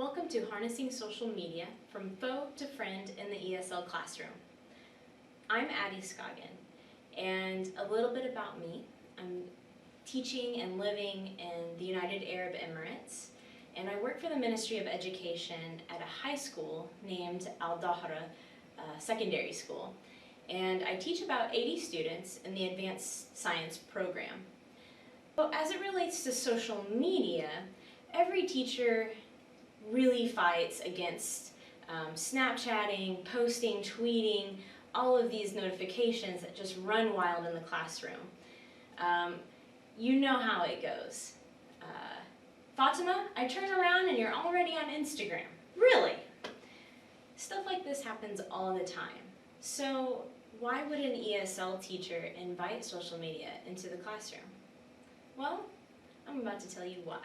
Welcome to Harnessing Social Media from Foe to Friend in the ESL Classroom. I'm Addie Scoggin, and a little bit about me. I'm teaching and living in the United Arab Emirates, and I work for the Ministry of Education at a high school named Al-Dahra Secondary School. And I teach about 80 students in the Advanced Science program. So as it relates to social media, every teacher really fights against Snapchatting, posting, tweeting, all of these notifications that just run wild in the classroom. You know how it goes. Fatima, I turn around and you're already on Instagram. Really? Stuff like this happens all the time. So why would an ESL teacher invite social media into the classroom? Well, I'm about to tell you why.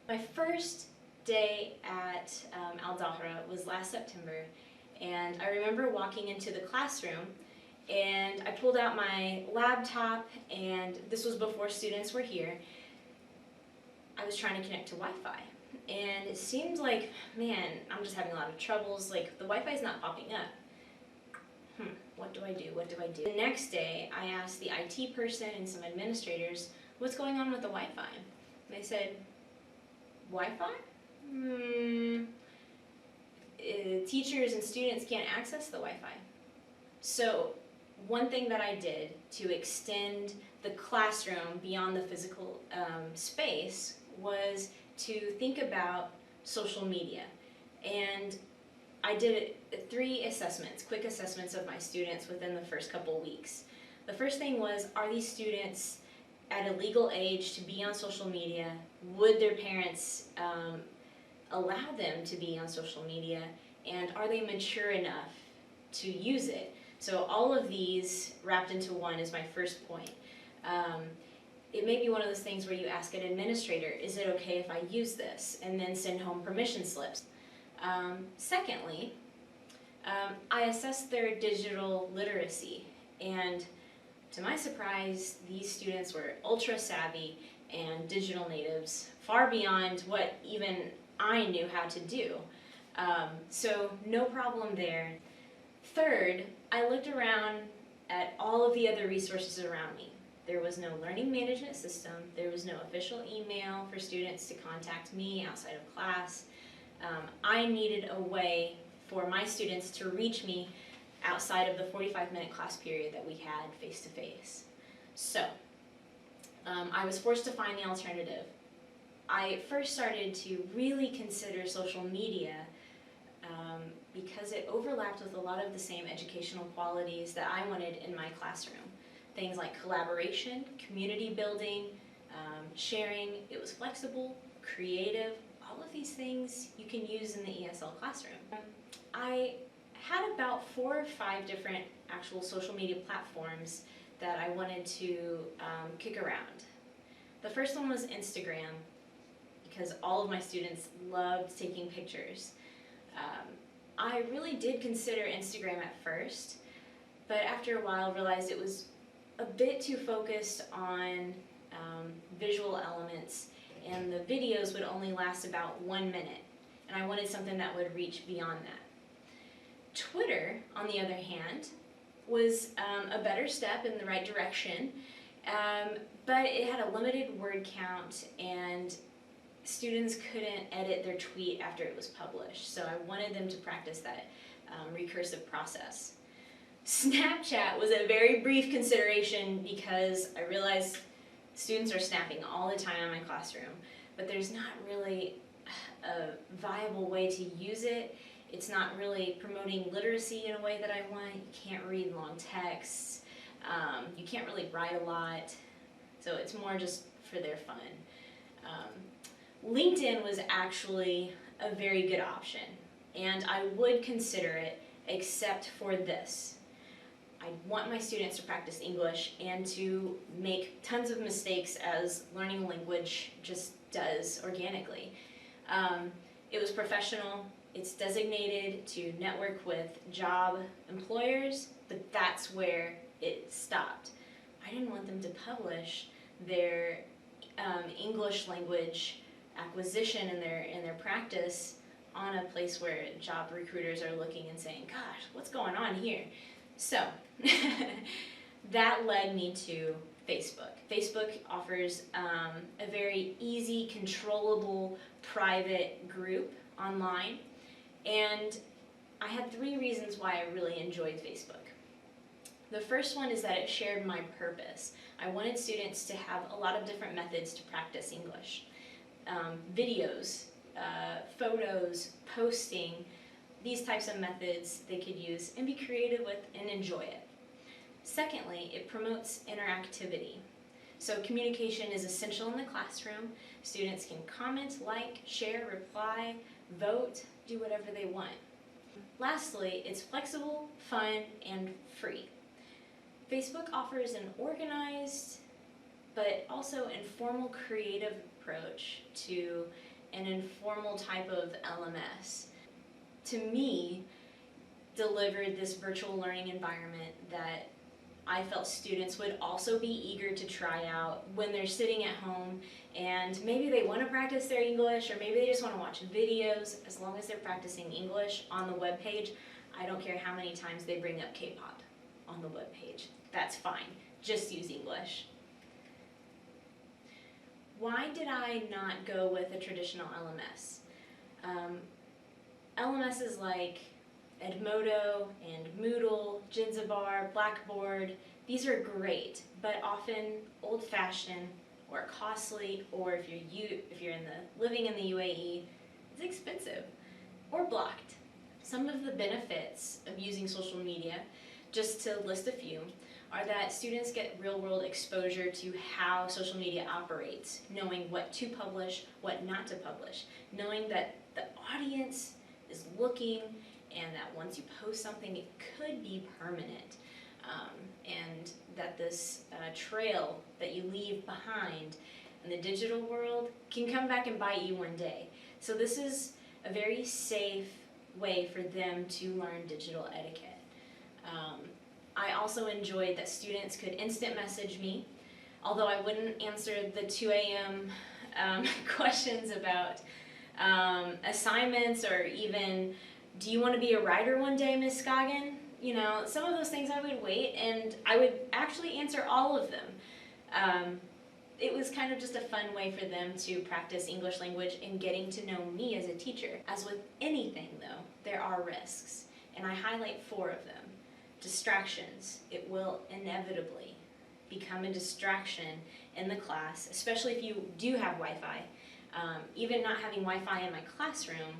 My first day at Al-Dahra was last September, and I remember walking into the classroom and I pulled out my laptop, and this was before students were here. I was trying to connect to Wi-Fi, and it seemed like, man, I'm just having a lot of troubles, like the Wi-Fi is not popping up. What do I do? What do I do? The next day, I asked the IT person and some administrators, what's going on with the Wi-Fi? And they said, Wi-Fi? Teachers and students can't access the Wi-Fi. So one thing that I did to extend the classroom beyond the physical space was to think about social media. And I did 3 assessments, quick assessments of my students within the first couple weeks. The first thing was, are these students at a legal age to be on social media? Would their parents allow them to be on social media? And are they mature enough to use it? So all of these wrapped into one is my first point. It may be one of those things where you ask an administrator, is it okay if I use this? And then send home permission slips. Secondly, I assessed their digital literacy, and to my surprise, these students were ultra savvy and digital natives, far beyond what even I knew how to do. So no problem there. Third, I looked around at all of the other resources around me. There was no learning management system. There was no official email for students to contact me outside of class. I needed a way for my students to reach me outside of the 45-minute class period that we had face-to-face. So, I was forced to find the alternative. I first started to really consider social media because it overlapped with a lot of the same educational qualities that I wanted in my classroom. Things like collaboration, community building, sharing. It was flexible, creative. All of these things you can use in the ESL classroom. I had about 4 or 5 different actual social media platforms that I wanted to kick around. The first one was Instagram, because all of my students loved taking pictures. I really did consider Instagram at first, but after a while realized it was a bit too focused on visual elements, and the videos would only last about 1 minute, and I wanted something that would reach beyond that. Twitter, on the other hand, was a better step in the right direction, but it had a limited word count, and students couldn't edit their tweet after it was published, so I wanted them to practice that recursive process. Snapchat was a very brief consideration because I realized students are snapping all the time in my classroom, but there's not really a viable way to use it. It's not really promoting literacy in a way that I want. You can't read long texts. You can't really write a lot. So it's more just for their fun. LinkedIn was actually a very good option, and I would consider it except for this. I want my students to practice English and to make tons of mistakes, as learning a language just does organically. It was professional. It's designated to network with job employers, but that's where it stopped. I didn't want them to publish their English language acquisition and their practice on a place where job recruiters are looking and saying, gosh, what's going on here? So that led me to Facebook. Facebook offers a very easy, controllable, private group online, and I had 3 reasons why I really enjoyed Facebook. The first one is that it shared my purpose. I wanted students to have a lot of different methods to practice English. Videos, photos, posting, these types of methods they could use and be creative with and enjoy it. Secondly, it promotes interactivity. So communication is essential in the classroom. Students can comment, like, share, reply, vote, do whatever they want. Lastly, it's flexible, fun, and free. Facebook offers an organized but also informal creative approach to an informal type of LMS. To me, delivered this virtual learning environment that I felt students would also be eager to try out when they're sitting at home and maybe they want to practice their English or maybe they just want to watch videos. As long as they're practicing English on the webpage, I don't care how many times they bring up K-pop on the webpage. That's fine. Just use English. Why did I not go with a traditional LMS? LMSs like Edmodo and Moodle, Jinzabar, Blackboard, these are great, but often old-fashioned or costly, or if you're living in the UAE, it's expensive or blocked. Some of the benefits of using social media, just to list a few, are that students get real-world exposure to how social media operates, knowing what to publish, what not to publish, knowing that the audience is looking and that once you post something, it could be permanent, and that this trail that you leave behind in the digital world can come back and bite you one day. So this is a very safe way for them to learn digital etiquette. I also enjoyed that students could instant message me, although I wouldn't answer the 2 a.m. Questions about assignments or even, do you want to be a writer one day, Miss Scoggin? You know, some of those things I would wait and I would actually answer all of them. It was kind of just a fun way for them to practice English language and getting to know me as a teacher. As with anything though, there are risks, and I highlight 4 of them. Distractions. It will inevitably become a distraction in the class, especially if you do have Wi-Fi. Even not having Wi-Fi in my classroom,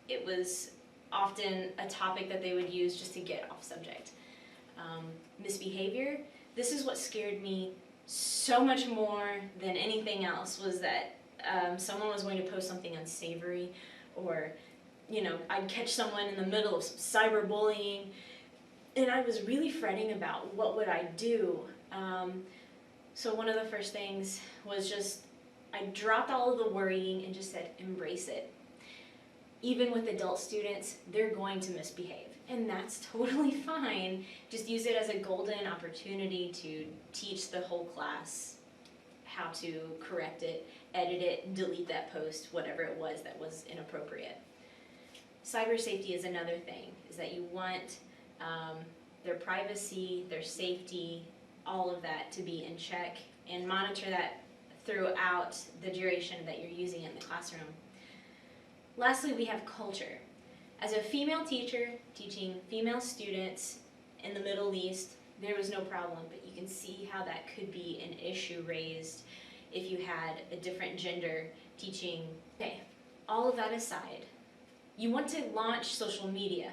it was often a topic that they would use just to get off subject. Misbehavior. This is what scared me so much more than anything else, was that someone was going to post something unsavory, or I'd catch someone in the middle of some cyberbullying, and I was really fretting about what would I do. So one of the first things was just, I dropped all of the worrying and just said, embrace it. Even with adult students, they're going to misbehave, and that's totally fine. Just use it as a golden opportunity to teach the whole class how to correct it, edit it, delete that post, whatever it was that was inappropriate. Cyber safety is another thing, is that you want their privacy, their safety, all of that to be in check, and monitor that throughout the duration that you're using it in the classroom. Lastly, we have culture. As a female teacher teaching female students in the Middle East, there was no problem, but you can see how that could be an issue raised if you had a different gender teaching. Okay, all of that aside, you want to launch social media.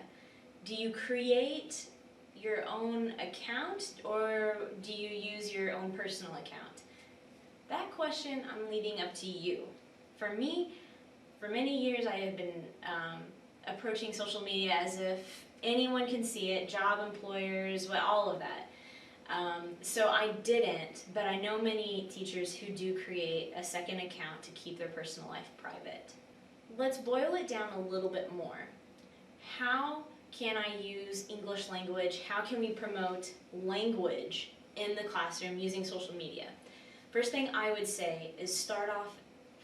Do you create your own account, or do you use your own personal account? That question I'm leaving up to you. For me, for many years I have been approaching social media as if anyone can see it, job, employers, all of that. So I didn't, but I know many teachers who do create a second account to keep their personal life private. Let's boil it down a little bit more. How can I use English language? How can we promote language in the classroom using social media? First thing I would say is start off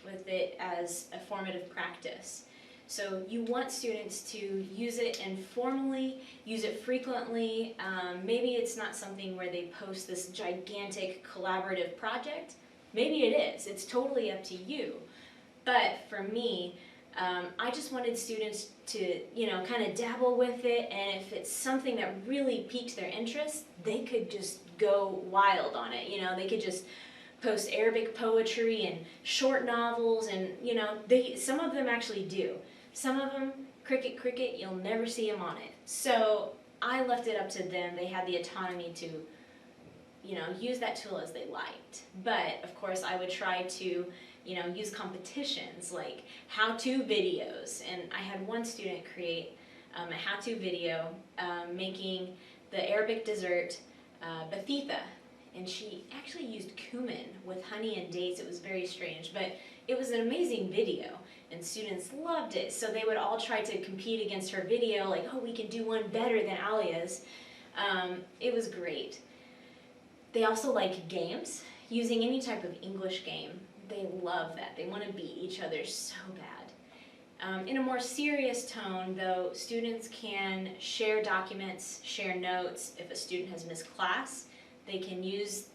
with it as a formative practice. So you want students to use it informally, use it frequently. Maybe it's not something where they post this gigantic collaborative project. Maybe it is. It's totally up to you. But for me, I just wanted students to, kind of dabble with it, and if it's something that really piqued their interest, they could just go wild on it. They could just post Arabic poetry and short novels, and some of them actually do. Some of them, cricket, you'll never see them on it. So I left it up to them. They had the autonomy to, use that tool as they liked. But of course, I would try to, use competitions like how-to videos. And I had one student create a how-to video making the Arabic dessert bathitha. And she actually used cumin with honey and dates. It was very strange, but it was an amazing video, and students loved it. So they would all try to compete against her video, like, oh, we can do one better than Alia's. It was great. They also like games, using any type of English game. They love that. They want to beat each other so bad. In a more serious tone, though, students can share documents, share notes. If a student has missed class, they can use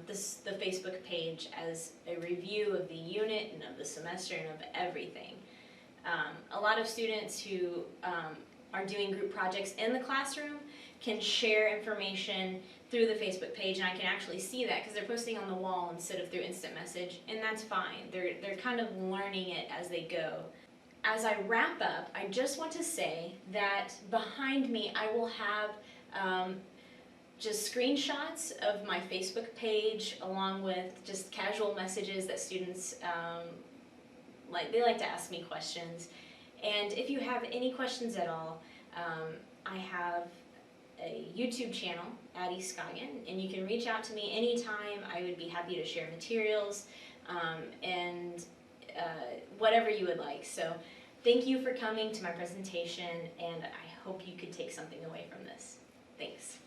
the Facebook page as a review of the unit and of the semester and of everything. A lot of students who are doing group projects in the classroom can share information through the Facebook page, and I can actually see that because they're posting on the wall instead of through instant message, and that's fine. They're kind of learning it as they go. As I wrap up, I just want to say that behind me I will have just screenshots of my Facebook page, along with just casual messages that students they like to ask me questions. And if you have any questions at all, I have a YouTube channel, Addie Scoggin, and you can reach out to me anytime. I would be happy to share materials and whatever you would like. So thank you for coming to my presentation, and I hope you could take something away from this. Thanks.